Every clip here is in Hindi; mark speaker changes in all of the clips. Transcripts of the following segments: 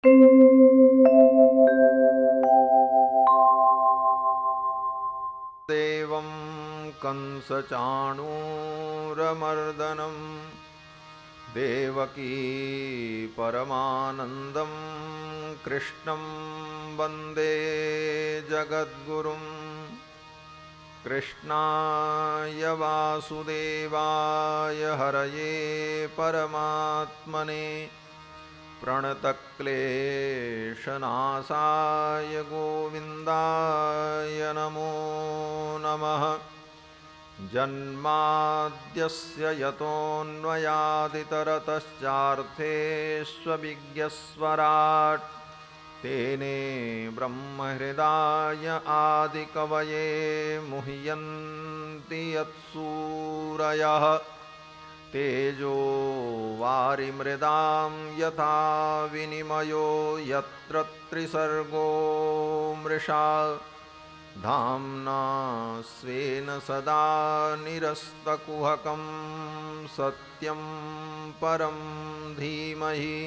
Speaker 1: देवं कंसचाणूरमर्दनं देवकी परमानन्दं कृष्णं वन्दे जगद्गुरुं। कृष्णाय वासुदेवाय हरये परमात्मने प्रणतक्लेशनाशाय गोविन्दाय नमो नमः। जन्माद्यस्य यतोऽन्वयादितरतश्चार्थेष्वभिज्ञस्वराट् तेने ब्रह्महृदाय आदिकवये मुह्यन्ति यत्सूरयः। तेजो वारिमृदां यथा विनिमयो यत्र त्रिसर्गो मृषा धाम्ना स्वेन सदा निरस्तकुहकं सत्यं परं धीमहि।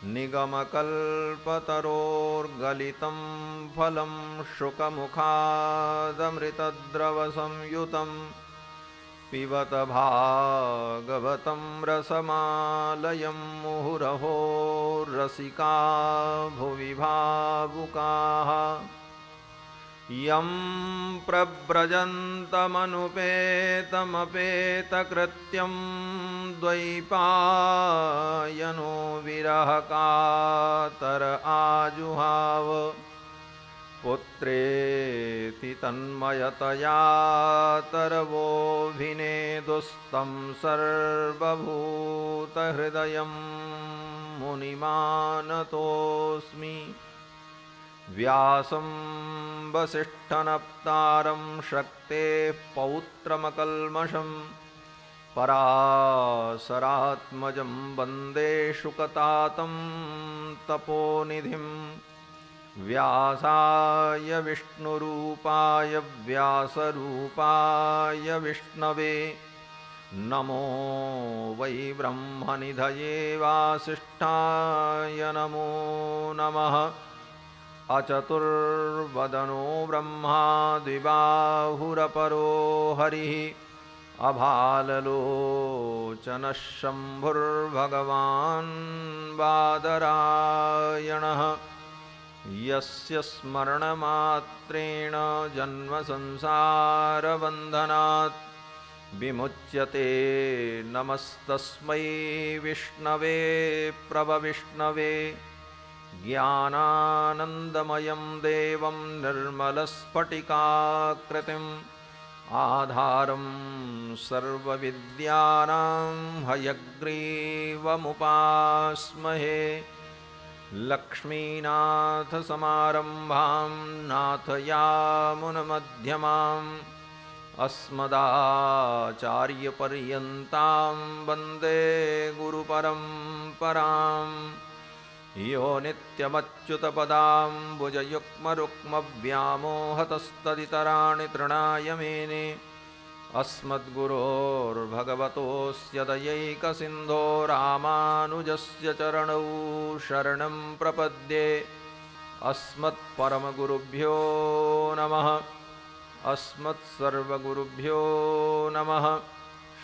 Speaker 1: निगमकल्पतरोर्गलितं फलं शुकमुखादमृतद्रवसंयुतं पिबत भागवतं रसमालयं मुहुरहो रसिका भुवि भावुकाः। यं प्रव्रजन्तमनुपेतमपेतकृत्यं द्वैपायनो विरहकातर आजुहाव पुत्रेति तन्मयतया तरवोऽभिनेदुस्तं सर्वभूतहृदयं मुनिमानतोऽस्मि। व्यासं वसिष्ठनप्तारं शक्तेः पौत्रमकल्मषं पराशरात्मजं वन्दे शुकतातं तपोनिधिं। व्यासाय विष्णुरूपाय व्यासरूपाय विष्णवे नमो वै ब्रह्मनिधये वासिष्ठाय नमो नमः। अचतुर्वदनो ब्रह्मा द्विबाहुरपरो हरिः अभाललोचनः शम्भुर्भगवान् बादरायणः। यस्य स्मरणमात्रेण जन्मसंसारबन्धनात् विमुच्यते नमस्तस्मै विष्णवे प्रभविष्णवे। ज्ञानानन्दमयं देवं निर्मलस्फटिकाकृतिम् आधारं सर्वविद्यानां हयग्रीवमुपास्महे। लक्ष्मीनाथसमारम्भां नाथयामुनमध्यमाम् अस्मदाचार्यपर्यन्तां वन्दे गुरुपरम्पराम्। यो नित्यमच्युतपदाम्बुजयुग्मरुक्मव्यामोहतस्तदितराणि तृणाय मेने अस्मद्गुरोर्भगवतोऽस्य दयैकसिन्धो रामानुजस्य चरणौ शरणं प्रपद्ये। अस्मत्परमगुरुभ्यो नमः। अस्मत्सर्वगुरुभ्यो नमः।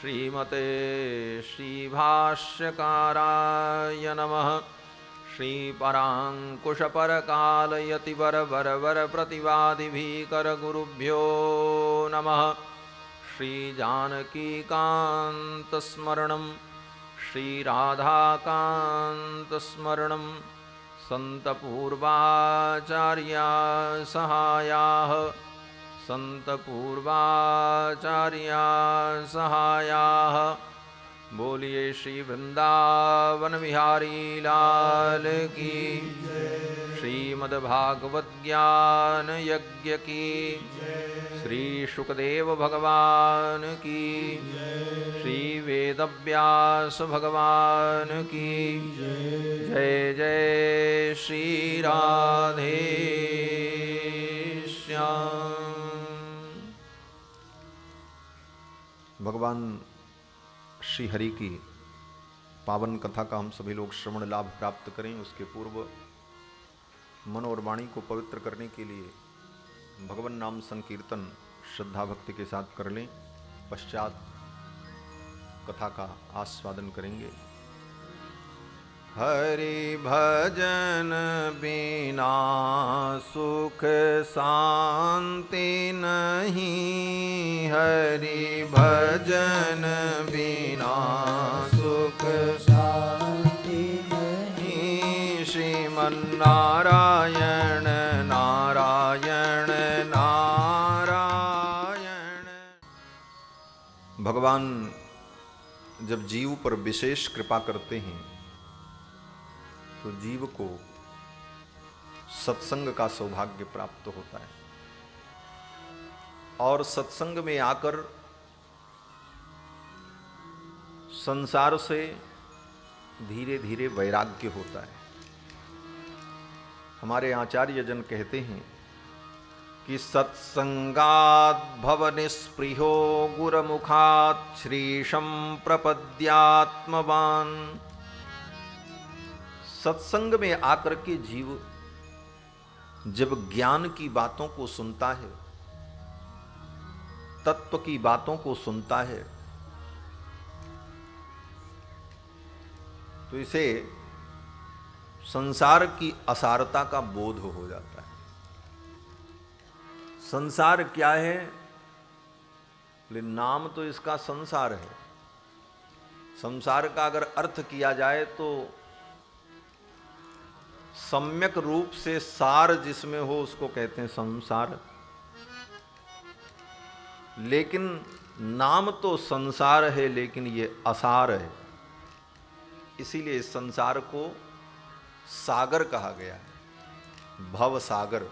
Speaker 1: श्रीमते श्रीभाष्यकाराय नमः। श्रीपराङ्कुशपरकालयतिवरवरवरप्रतिवादिभीकरगुरुभ्यो नमः। श्रीजानकीकान्तस्मरणं श्रीराधाकान्तस्मरणं सन्तपूर्वाचार्या सहायाः सन्तपूर्वाचार्या सहायाः। बोलिए श्री वृंदावन बिहारी लाल की। श्रीमद्भागवत ज्ञान यज्ञ की। श्री शुकदेव भगवान की। श्री वेदव्यास भगवान की जय जय। श्री राधे श्याम। भगवान श्री हरि की पावन कथा का हम सभी लोग श्रवण लाभ प्राप्त करें, उसके पूर्व मन और वाणी को पवित्र करने के लिए भगवान नाम संकीर्तन श्रद्धा भक्ति के साथ कर लें। पश्चात कथा का आस्वादन करेंगे। हरि भजन बिना सुख शांति नहीं, हरि भजन बिना सुख शांति नहीं। श्रीमन्नारायण नारायण नारायण। भगवान जब जीव पर विशेष कृपा करते हैं तो जीव को सत्संग का सौभाग्य प्राप्त होता है, और सत्संग में आकर संसार से धीरे धीरे वैराग्य होता है। हमारे आचार्य जन कहते हैं कि सत्संगात् भव निस्पृहो गुरमुखात् श्रीशं प्रपद्यात्मवान्। सत्संग में आकर के जीव जब ज्ञान की बातों को सुनता है, तत्व की बातों को सुनता है, तो इसे संसार की असारता का बोध हो जाता है। संसार क्या है? लेकिन नाम तो इसका संसार है। संसार का अगर अर्थ किया जाए तो सम्यक रूप से सार जिसमें हो उसको कहते हैं संसार। लेकिन नाम तो संसार है, लेकिन ये असार है, इसीलिए इस संसार को सागर कहा गया है, भव सागर।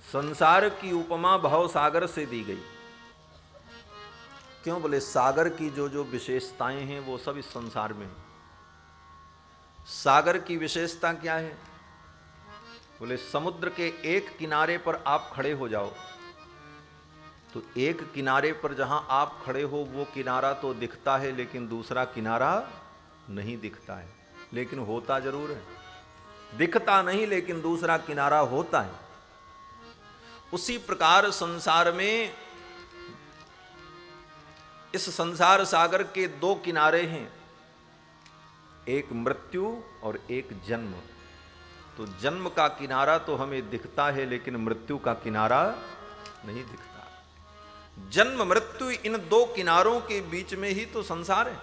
Speaker 1: संसार की उपमा भव सागर से दी गई। क्यों? बोले सागर की जो जो विशेषताएं हैं वो सब इस संसार में है। सागर की विशेषता क्या है? बोले समुद्र के एक किनारे पर आप खड़े हो जाओ तो एक किनारे पर जहां आप खड़े हो वो किनारा तो दिखता है, लेकिन दूसरा किनारा नहीं दिखता है, लेकिन होता जरूर है। दिखता नहीं, लेकिन दूसरा किनारा होता है। उसी प्रकार संसार में, इस संसार सागर के दो किनारे हैं, एक मृत्यु और एक जन्म। तो जन्म का किनारा तो हमें दिखता है, लेकिन मृत्यु का किनारा नहीं दिखता। जन्म मृत्यु इन दो किनारों के बीच में ही तो संसार है,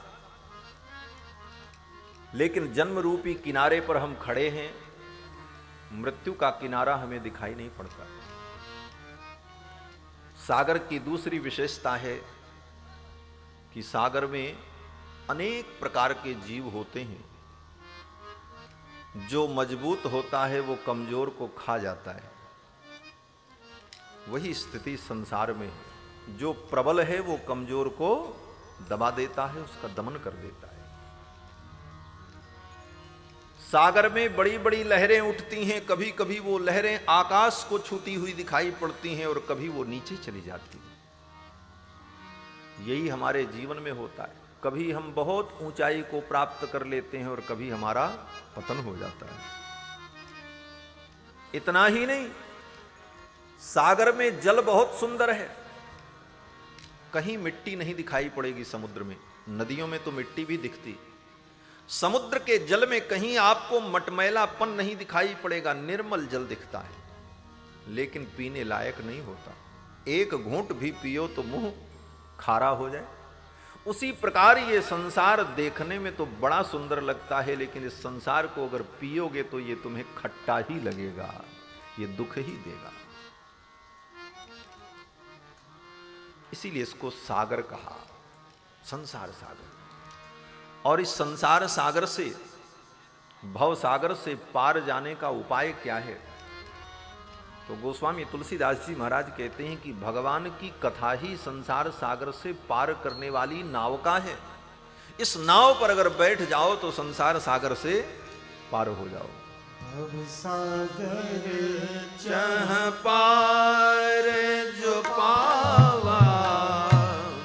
Speaker 1: लेकिन जन्म रूपी किनारे पर हम खड़े हैं, मृत्यु का किनारा हमें दिखाई नहीं पड़ता। सागर की दूसरी विशेषता है कि सागर में अनेक प्रकार के जीव होते हैं। जो मजबूत होता है वो कमजोर को खा जाता है। वही स्थिति संसार में है। जो प्रबल है वो कमजोर को दबा देता है, उसका दमन कर देता है। सागर में बड़ी बड़ी लहरें उठती हैं, कभी कभी वो लहरें आकाश को छूती हुई दिखाई पड़ती हैं और कभी वो नीचे चली जाती हैं। यही हमारे जीवन में होता है। कभी हम बहुत ऊंचाई को प्राप्त कर लेते हैं और कभी हमारा पतन हो जाता है। इतना ही नहीं, सागर में जल बहुत सुंदर है। कहीं मिट्टी नहीं दिखाई पड़ेगी समुद्र में। नदियों में तो मिट्टी भी दिखती। समुद्र के जल में कहीं आपको मटमैलापन नहीं दिखाई पड़ेगा, निर्मल जल दिखता है, लेकिन पीने लायक नहीं होता। एक घूंट भी पियो तो मुंह खारा हो जाए। उसी प्रकार ये संसार देखने में तो बड़ा सुंदर लगता है, लेकिन इस संसार को अगर पियोगे तो ये तुम्हें खट्टा ही लगेगा, ये दुख ही देगा। इसीलिए इसको सागर कहा, संसार सागर। और इस संसार सागर से, भव सागर से पार जाने का उपाय क्या है? तो गोस्वामी तुलसीदास जी महाराज कहते हैं कि भगवान की कथा ही संसार सागर से पार करने वाली नाव का है। इस नाव पर अगर बैठ जाओ तो संसार सागर से पार हो जाओ।
Speaker 2: भव सागर
Speaker 1: चह पार जो पावा,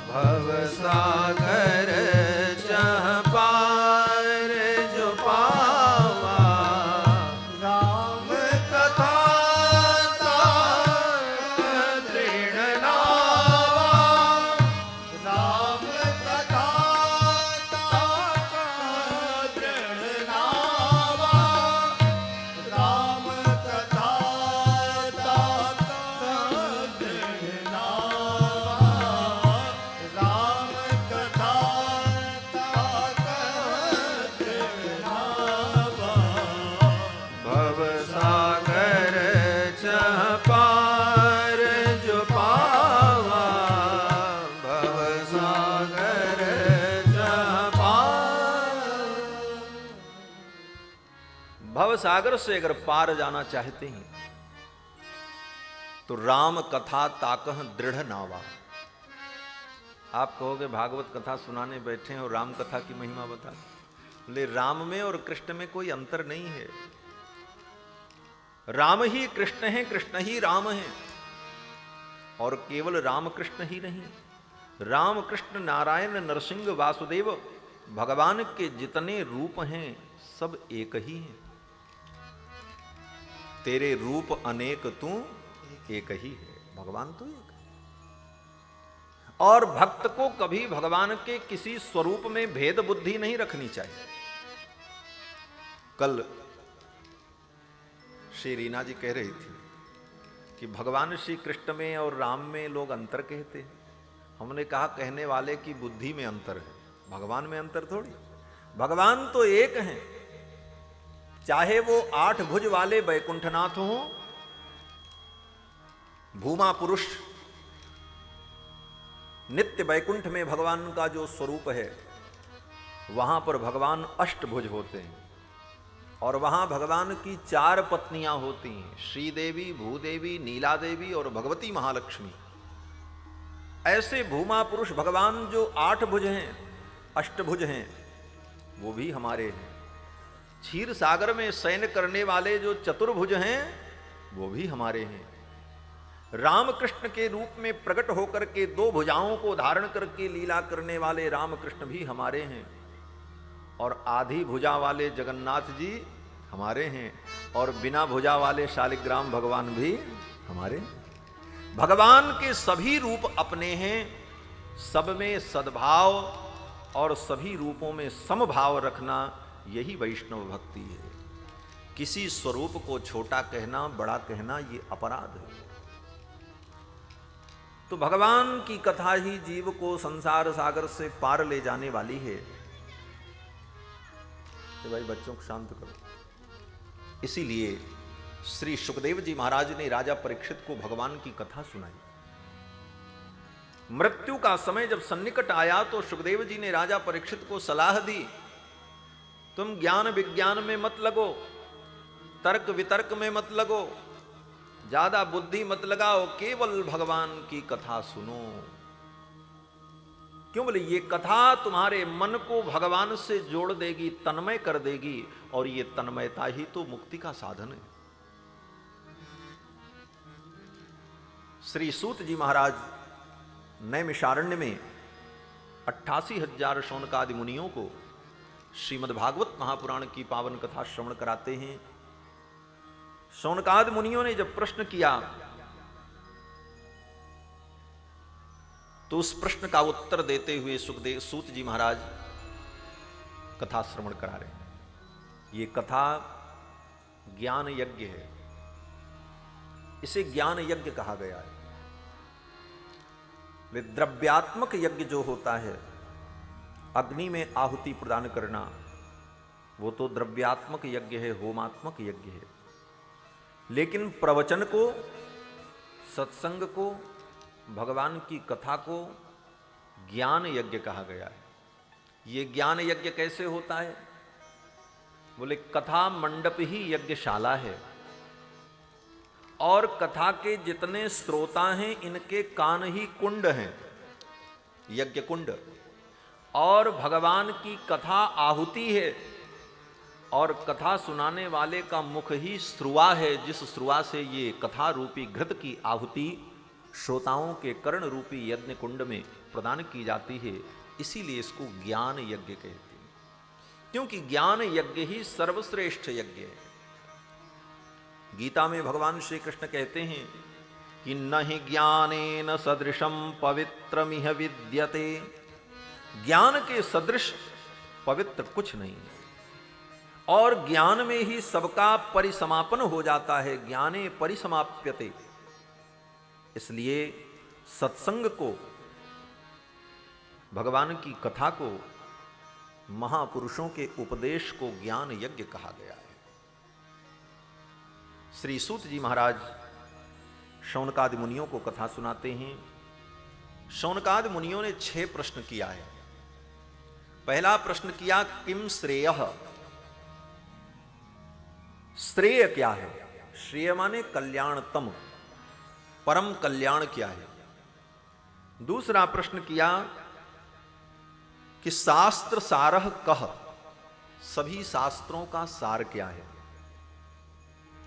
Speaker 1: भव सागर चह पार भव सागर से अगर पार जाना चाहते हैं तो राम कथा ताकह दृढ़ नावा। आप कहोगे भागवत कथा सुनाने बैठे हैं और राम कथा की महिमा बता, बोले राम में और कृष्ण में कोई अंतर नहीं है। राम ही कृष्ण है, कृष्ण ही राम है। और केवल राम कृष्ण ही नहीं, राम कृष्ण नारायण नरसिंह वासुदेव भगवान के जितने रूप हैं सब एक ही हैं। तेरे रूप अनेक तू एक ही है, भगवान तो एक है। और भक्त को कभी भगवान के किसी स्वरूप में भेद बुद्धि नहीं रखनी चाहिए। कल श्री रीना जी कह रही थी कि भगवान श्री कृष्ण में और राम में लोग अंतर कहते हैं। हमने कहा कहने वाले की बुद्धि में अंतर है, भगवान में अंतर थोड़ी। भगवान तो एक हैं, चाहे वो 8 भुज वाले वैकुंठनाथ हो, भूमा पुरुष। नित्य वैकुंठ में भगवान का जो स्वरूप है वहां पर भगवान अष्टभुज होते हैं और वहां भगवान की 4 पत्नियां होती हैं, श्रीदेवी, भूदेवी, नीला देवी और भगवती महालक्ष्मी। ऐसे भूमा पुरुष भगवान जो 8 भुज हैं, अष्टभुज हैं, वो भी हमारे हैं। क्षीर सागर में शयन करने वाले जो चतुर्भुज हैं वो भी हमारे हैं। रामकृष्ण के रूप में प्रकट होकर के 2 भुजाओं को धारण करके लीला करने वाले रामकृष्ण भी हमारे हैं और आधी भुजा वाले जगन्नाथ जी हमारे हैं और बिना भुजा वाले शालिग्राम भगवान भी हमारे हैं। भगवान के सभी रूप अपने हैं, सब में सद्भाव और सभी रूपों में समभाव रखना, यही वैष्णव भक्ति है। किसी स्वरूप को छोटा कहना, बड़ा कहना ये अपराध है। तो भगवान की कथा ही जीव को संसार सागर से पार ले जाने वाली है। तो भाई बच्चों को शांत करो। इसीलिए श्री सुखदेव जी महाराज ने राजा परीक्षित को भगवान की कथा सुनाई। मृत्यु का समय जब सन्निकट आया तो सुखदेव जी ने राजा परीक्षित को सलाह दी, तुम ज्ञान विज्ञान में मत लगो, तर्क वितर्क में मत लगो, ज्यादा बुद्धि मत लगाओ, केवल भगवान की कथा सुनो। क्यों? बोले ये कथा तुम्हारे मन को भगवान से जोड़ देगी, तन्मय कर देगी और ये तन्मयता ही तो मुक्ति का साधन है। श्री सूत जी महाराज नैमिषारण्य में 88,000 शौनकादि मुनियों को श्रीमद्भागवत महापुराण की पावन कथा श्रवण कराते हैं। शौनकादि मुनियों ने जब प्रश्न किया तो उस प्रश्न का उत्तर देते हुए सुखदेव सूत जी महाराज कथा श्रवण करा रहे हैं। ये कथा ज्ञान यज्ञ है, इसे ज्ञान यज्ञ कहा गया है। द्रव्यात्मक यज्ञ जो होता है, अग्नि में आहुति प्रदान करना, वो तो द्रव्यात्मक यज्ञ है, होमात्मक यज्ञ है। लेकिन प्रवचन को, सत्संग को, भगवान की कथा को ज्ञान यज्ञ कहा गया है। ये ज्ञान यज्ञ कैसे होता है? बोले कथा मंडप ही यज्ञशाला है और कथा के जितने श्रोता हैं इनके कान ही कुंड हैं, यज्ञ कुंड। और भगवान की कथा आहुति है और कथा सुनाने वाले का मुख ही श्रुआ है, जिस श्रुआ से ये कथा रूपी घृत की आहुति श्रोताओं के कर्ण रूपी यज्ञ कुंड में प्रदान की जाती है। इसीलिए इसको ज्ञान यज्ञ कहते हैं, क्योंकि ज्ञान यज्ञ ही सर्वश्रेष्ठ यज्ञ है। गीता में भगवान श्री कृष्ण कहते हैं कि न ही ज्ञानेन सदृशम पवित्रमिह विद्यते। ज्ञान के सदृश पवित्र कुछ नहीं है और ज्ञान में ही सबका परिसमापन हो जाता है, ज्ञाने परिसमाप्यते। इसलिए सत्संग को, भगवान की कथा को, महापुरुषों के उपदेश को ज्ञान यज्ञ कहा गया है। श्री सूत जी महाराज शौनकादि मुनियों को कथा सुनाते हैं। शौनकादि मुनियों ने 6 प्रश्न किया है। पहला प्रश्न किया किम श्रेयः, श्रेय क्या है? श्रेय माने कल्याणतम, परम कल्याण क्या है? दूसरा प्रश्न किया कि शास्त्र सारह कह, सभी शास्त्रों का सार क्या है?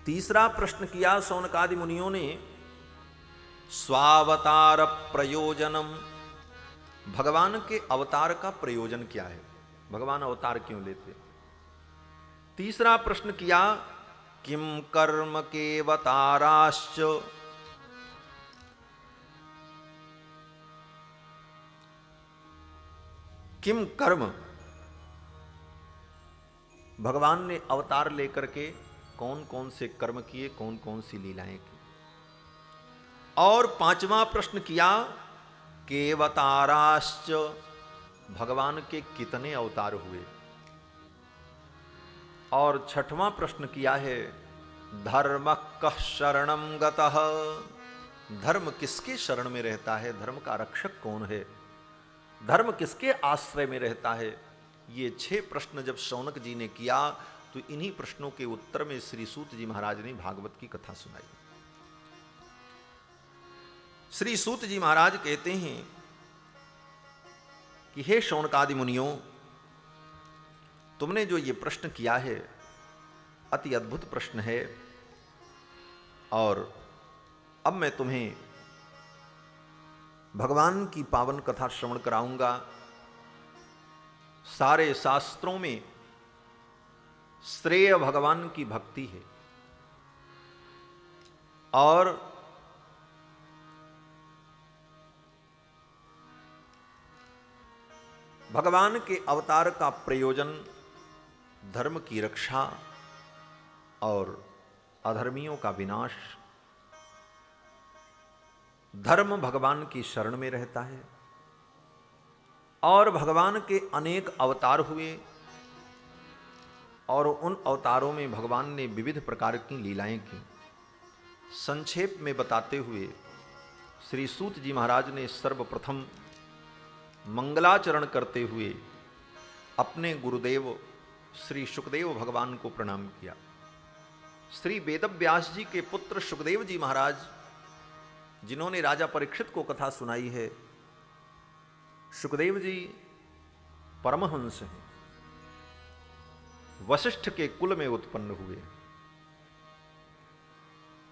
Speaker 1: तीसरा प्रश्न किया शौनकादि मुनियों ने, स्वावतार प्रयोजनम, भगवान के अवतार का प्रयोजन क्या है? भगवान अवतार क्यों लेते? तीसरा प्रश्न किया किम कर्म केवताराश्च, किम कर्म, भगवान ने अवतार लेकर के कौन कौन से कर्म किए, कौन कौन सी लीलाएं की। और पांचवा प्रश्न किया केवताराश्च, भगवान के कितने अवतार हुए। और छठवां प्रश्न किया है धर्म कः शरणम गतः, धर्म किसके शरण में रहता है, धर्म का रक्षक कौन है, धर्म किसके आश्रय में रहता है। ये 6 प्रश्न जब शौनक जी ने किया तो इन्हीं प्रश्नों के उत्तर में श्री सूत जी महाराज ने भागवत की कथा सुनाई। श्री सूत जी महाराज कहते हैं कि हे शौनकादि मुनियों, तुमने जो ये प्रश्न किया है अति अद्भुत प्रश्न है, और अब मैं तुम्हें भगवान की पावन कथा श्रवण कराऊंगा। सारे शास्त्रों में श्रेय भगवान की भक्ति है, और भगवान के अवतार का प्रयोजन धर्म की रक्षा और अधर्मियों का विनाश। धर्म भगवान की शरण में रहता है, और भगवान के अनेक अवतार हुए, और उन अवतारों में भगवान ने विविध प्रकार की लीलाएं की। संक्षेप में बताते हुए श्री सूत जी महाराज ने सर्वप्रथम मंगलाचरण करते हुए अपने गुरुदेव श्री सुखदेव भगवान को प्रणाम किया। श्री वेदव्यास जी के पुत्र सुखदेव जी महाराज, जिन्होंने राजा परीक्षित को कथा सुनाई है, सुखदेव जी परमहंस हैं, वशिष्ठ के कुल में उत्पन्न हुए।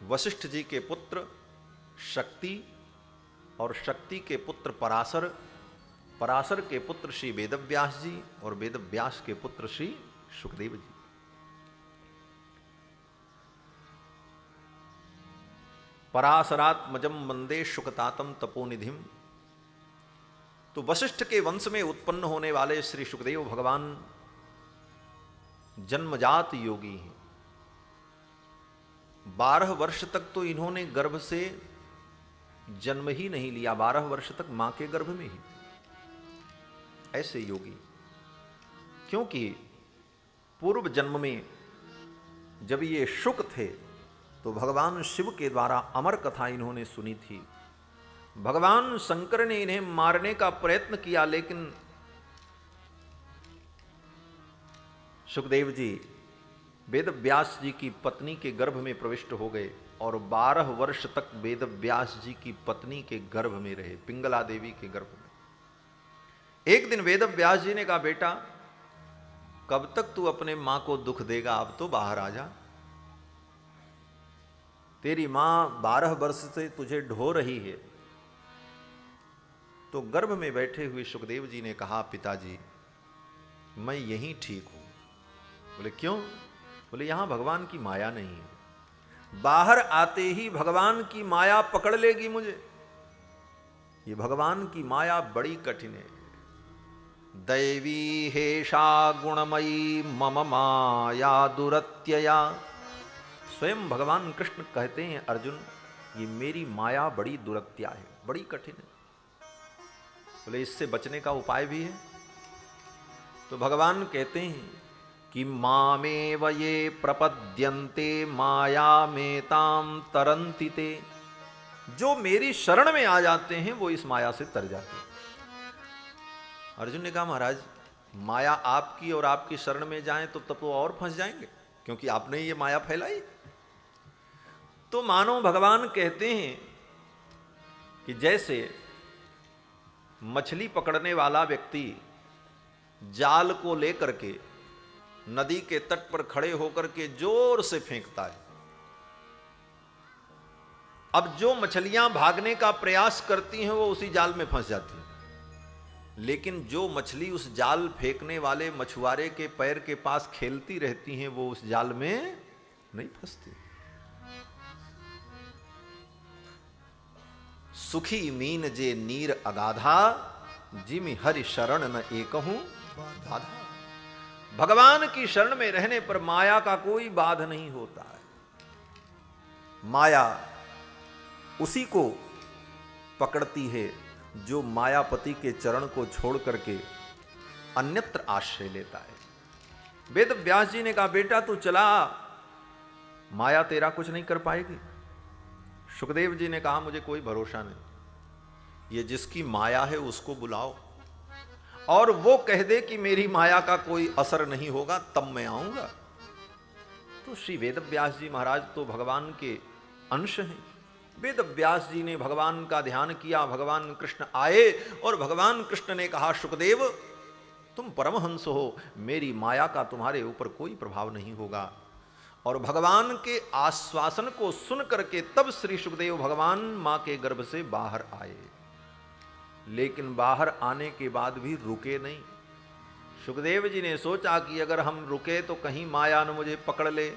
Speaker 1: वशिष्ठ जी के पुत्र शक्ति, और शक्ति के पुत्र पराशर, पराशर के पुत्र श्री वेदव्यास जी, और वेदव्यास के पुत्र श्री सुखदेव जी। पराशरात्मजम वंदे शुकतातम तपोनिधिम। तो वशिष्ठ के वंश में उत्पन्न होने वाले श्री सुखदेव भगवान जन्मजात योगी हैं। 12 वर्ष तक तो इन्होंने गर्भ से जन्म ही नहीं लिया, 12 वर्ष तक मां के गर्भ में ही ऐसे योगी। क्योंकि पूर्व जन्म में जब ये शुक थे तो भगवान शिव के द्वारा अमर कथा इन्होंने सुनी थी। भगवान शंकर ने इन्हें मारने का प्रयत्न किया, लेकिन सुखदेव जी वेदव्यास जी की पत्नी के गर्भ में प्रविष्ट हो गए, और 12 वर्ष तक वेदव्यास जी की पत्नी के गर्भ में रहे, पिंगला देवी के गर्भ में। एक दिन वेदव्यास जी ने कहा, बेटा कब तक तू अपने मां को दुख देगा, अब तो बाहर आ जा। तेरी मां 12 वर्ष से तुझे ढो रही है। तो गर्भ में बैठे हुए सुखदेव जी ने कहा, पिताजी मैं यहीं ठीक हूं। बोले क्यों? बोले यहां भगवान की माया नहीं है, बाहर आते ही भगवान की माया पकड़ लेगी मुझे। ये भगवान की माया बड़ी कठिन है। दैवी हेषा गुणमयी मम माया दुरत्यया। स्वयं भगवान कृष्ण कहते हैं, अर्जुन ये मेरी माया बड़ी दुरत्या है, बड़ी कठिन है। बोले इससे बचने का उपाय भी है? तो भगवान कहते हैं कि मामेव ये प्रपद्यन्ते माया मेताम तरन्ति ते। जो मेरी शरण में आ जाते हैं वो इस माया से तर जाते हैं। अर्जुन ने कहा, महाराज माया आपकी और आपकी शरण में जाएं तो तब तो और फंस जाएंगे, क्योंकि आपने ये माया फैलाई। तो मानो भगवान कहते हैं कि जैसे मछली पकड़ने वाला व्यक्ति जाल को लेकर के नदी के तट पर खड़े होकर के जोर से फेंकता है, अब जो मछलियां भागने का प्रयास करती हैं वो उसी जाल में फंस जाती हैं, लेकिन जो मछली उस जाल फेंकने वाले मछुआरे के पैर के पास खेलती रहती हैं वो उस जाल में नहीं फंसती। सुखी मीन जे नीर अगाधा, जिमि हरि शरण न एकहूं बाधा। भगवान की शरण में रहने पर माया का कोई बाध नहीं होता है। माया उसी को पकड़ती है जो मायापति के चरण को छोड़ करके अन्यत्र आश्रय लेता है। वेद व्यास जी ने कहा, बेटा तू चला, माया तेरा कुछ नहीं कर पाएगी। सुखदेव जी ने कहा, मुझे कोई भरोसा नहीं, ये जिसकी माया है उसको बुलाओ और वो कह दे कि मेरी माया का कोई असर नहीं होगा, तब मैं आऊंगा। तो श्री वेद व्यास जी महाराज तो भगवान के अंश हैं। वेद व्यास जी ने भगवान का ध्यान किया, भगवान कृष्ण आए और भगवान कृष्ण ने कहा, सुखदेव तुम परमहंस हो, मेरी माया का तुम्हारे ऊपर कोई प्रभाव नहीं होगा। और भगवान के आश्वासन को सुन करके तब श्री सुखदेव भगवान मां के गर्भ से बाहर आए, लेकिन बाहर आने के बाद भी रुके नहीं। सुखदेव जी ने सोचा कि अगर हम रुके तो कहीं माया न मुझे पकड़ ले,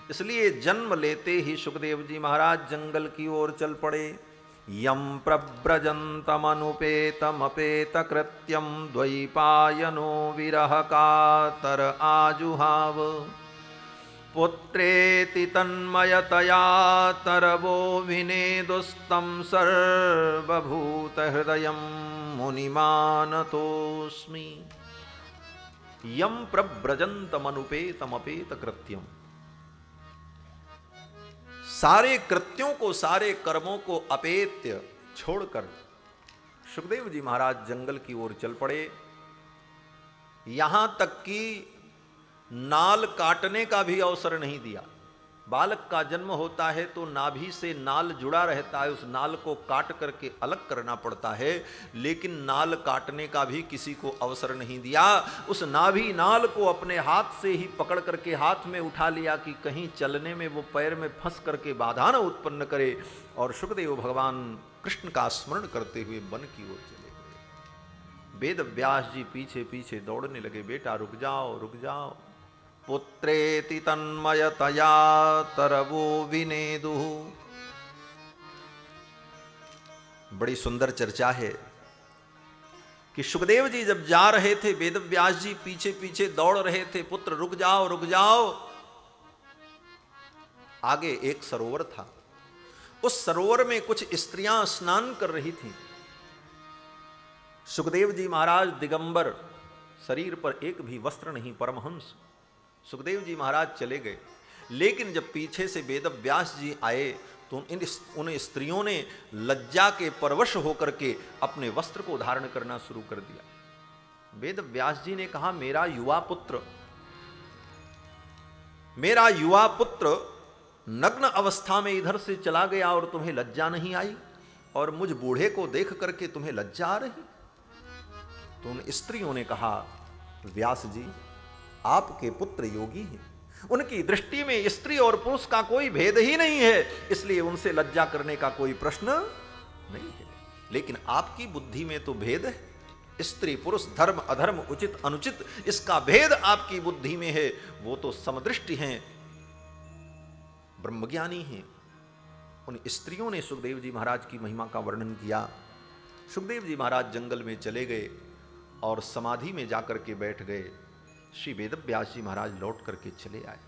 Speaker 1: इसलिए जन्म लेते ही सुखदेव जी महाराज जंगल की ओर चल पड़े। यम प्रव्रजन्तमनुपेतमपेत कृत्यम द्वैपायनो विरह कातर आजुहाव। पुत्रेति तन्मयतया तरवो विनेदुस्तं सर्वभूत हृदयं मुनिमानतोस्मि। यम प्रव्रजन्तमनुपेतमपेत कृत्यम, सारे कृत्यों को, सारे कर्मों को अपेत्य छोड़कर सुखदेव जी महाराज जंगल की ओर चल पड़े। यहां तक कि नाल काटने का भी अवसर नहीं दिया। बालक का जन्म होता है तो नाभि से नाल जुड़ा रहता है, उस नाल को काट करके अलग करना पड़ता है, लेकिन नाल काटने का भी किसी को अवसर नहीं दिया। उस नाभि नाल को अपने हाथ से ही पकड़ करके हाथ में उठा लिया कि कहीं चलने में वो पैर में फंस करके बाधा न उत्पन्न करे। और सुखदेव भगवान कृष्ण का स्मरण करते हुए वन की ओर चले गए। वेद व्यास जी पीछे पीछे दौड़ने लगे, बेटा रुक जाओ रुक जाओ। पुत्रेति तन्मयतया तरवो विनेदुः। बड़ी सुंदर चर्चा है कि सुखदेव जी जब जा रहे थे, वेद व्यास जी पीछे पीछे दौड़ रहे थे, पुत्र रुक जाओ रुक जाओ। आगे एक सरोवर था, उस सरोवर में कुछ स्त्रियां स्नान कर रही थीं। सुखदेव जी महाराज दिगंबर, शरीर पर एक भी वस्त्र नहीं, परमहंस। सुखदेव जी महाराज चले गए, लेकिन जब पीछे से वेद व्यास जी आए तो उन स्त्रियों ने लज्जा के परवश होकर के अपने वस्त्र को धारण करना शुरू कर दिया। वेद व्यास जी ने कहा, मेरा युवा पुत्र नग्न अवस्था में इधर से चला गया और तुम्हें लज्जा नहीं आई, और मुझ बूढ़े को देख करके तुम्हें लज्जा आ रही। तो उन स्त्रियों ने कहा, व्यास जी आपके पुत्र योगी हैं, उनकी दृष्टि में स्त्री और पुरुष का कोई भेद ही नहीं है, इसलिए उनसे लज्जा करने का कोई प्रश्न नहीं है। लेकिन आपकी बुद्धि में तो भेद है, स्त्री पुरुष, धर्म अधर्म, उचित अनुचित, इसका भेद आपकी बुद्धि में है। वो तो समदृष्टि हैं, ब्रह्मज्ञानी हैं। उन स्त्रियों ने सुखदेव जी महाराज की महिमा का वर्णन किया। सुखदेव जी महाराज जंगल में चले गए और समाधि में जाकर के बैठ गए। श्री वेद व्यास जी महाराज लौट करके चले आए।